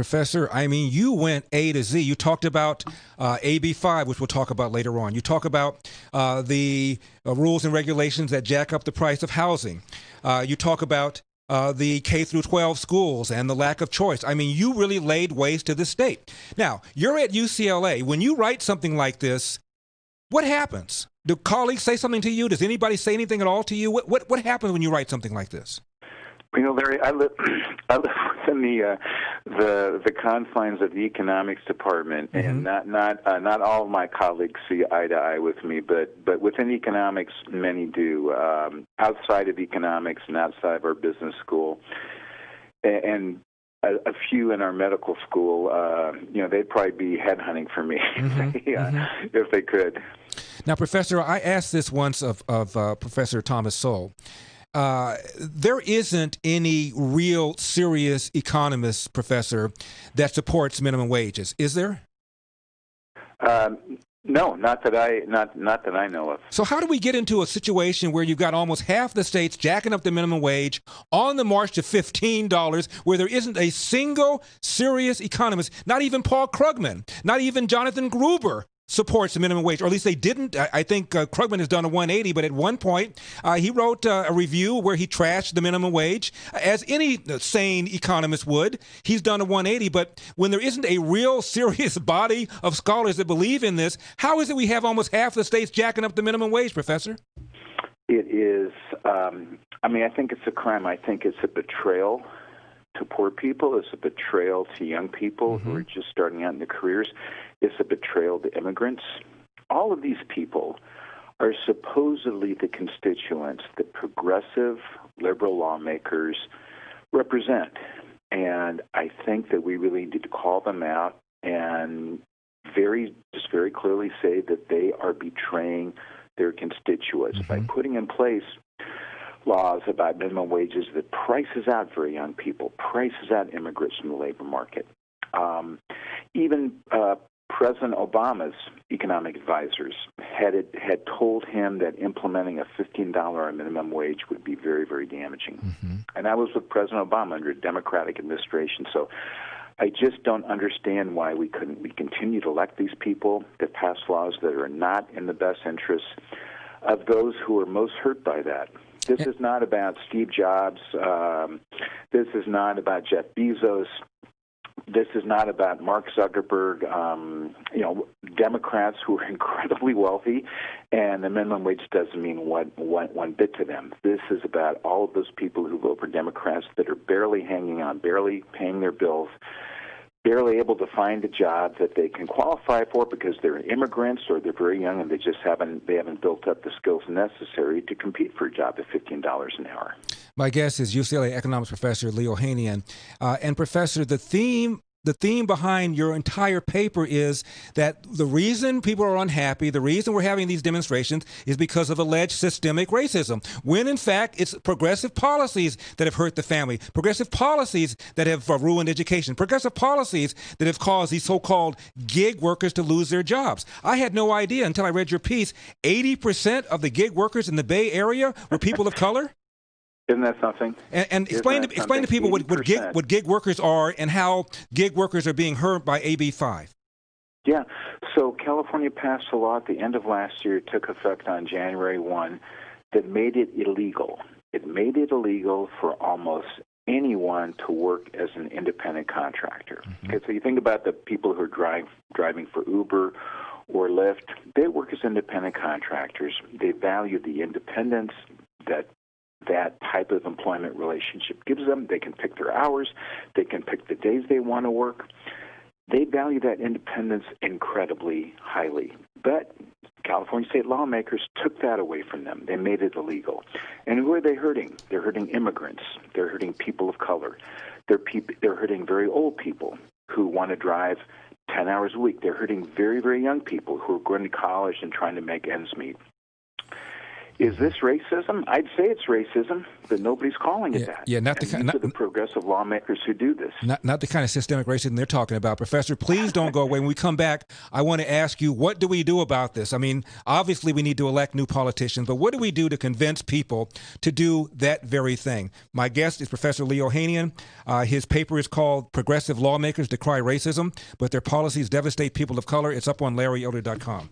Professor, I mean, you went A to Z. You talked about AB 5, which we'll talk about later on. You talk about the rules and regulations that jack up the price of housing. You talk about the K through 12 schools and the lack of choice. I mean, you really laid waste to the state. Now, you're at UCLA. When you write something like this, what happens? Do colleagues say something to you? Does anybody say anything at all to you? What happens when you write something like this? You know, Larry, I live within the confines of the economics department, and not all of my colleagues see eye to eye with me, but within economics, many do. Outside of economics and outside of our business school, and a few in our medical school, they'd probably be headhunting for me if they could. Now, Professor, I asked this once of Professor Thomas Sowell. There isn't any real serious economist, Professor, that supports minimum wages, is there? No, not that I know of. So how do we get into a situation where you've got almost half the states jacking up the minimum wage on the march to $15, where there isn't a single serious economist, not even Paul Krugman, not even Jonathan Gruber, supports the minimum wage, or at least they didn't. I think Krugman has done a 180, but at one point he wrote a review where he trashed the minimum wage, as any sane economist would. He's done a 180, but when there isn't a real serious body of scholars that believe in this, how is it we have almost half the states jacking up the minimum wage, Professor? It is, I think it's a crime. I think it's a betrayal to poor people. It's a betrayal to young people who are just starting out in their careers. It's a betrayal to immigrants. All of these people are supposedly the constituents that progressive liberal lawmakers represent. And I think that we really need to call them out and very clearly say that they are betraying their constituents by putting in place laws about minimum wages that prices out very young people, prices out immigrants from the labor market. Even President Obama's economic advisors had told him that implementing a $15 minimum wage would be very, very damaging. And I was with President Obama under a Democratic administration, so I just don't understand why we continue to elect these people that pass laws that are not in the best interests of those who are most hurt by that. This is not about Steve Jobs. This is not about Jeff Bezos. This is not about Mark Zuckerberg. Democrats who are incredibly wealthy, and the minimum wage doesn't mean one bit to them. This is about all of those people who vote for Democrats that are barely hanging on, barely paying their bills, barely able to find a job that they can qualify for because they're immigrants or they're very young and they haven't built up the skills necessary to compete for a job at $15 an hour. My guest is UCLA economics professor Lee Ohanian. And Professor, the theme behind your entire paper is that the reason people are unhappy, the reason we're having these demonstrations is because of alleged systemic racism, when in fact it's progressive policies that have hurt the family, progressive policies that have ruined education, progressive policies that have caused these so-called gig workers to lose their jobs. I had no idea until I read your piece, 80% of the gig workers in the Bay Area were people of color? Isn't that something? And explain to people what gig workers are and how gig workers are being hurt by AB 5. Yeah. So California passed a law at the end of last year. It took effect on January 1 that made it illegal. It made it illegal for almost anyone to work as an independent contractor. Okay, so you think about the people who are driving for Uber or Lyft. They work as independent contractors. They value the independence that type of employment relationship gives them. They can pick their hours. They can pick the days they want to work. They value that independence incredibly highly. But California state lawmakers took that away from them. They made it illegal. And who are they hurting? They're hurting immigrants. They're hurting people of color. They're hurting very old people who want to drive 10 hours a week. They're hurting very, very young people who are going to college and trying to make ends meet. Is this racism? I'd say it's racism, but nobody's calling it that. Yeah, not the these are the progressive lawmakers who do this. Not the kind of systemic racism they're talking about. Professor, please don't go away. When we come back, I want to ask you, what do we do about this? I mean, obviously we need to elect new politicians, but what do we do to convince people to do that very thing? My guest is Professor Lee Ohanian. His paper is called Progressive Lawmakers Decry Racism, but their policies devastate people of color. It's up on LarryElder.com.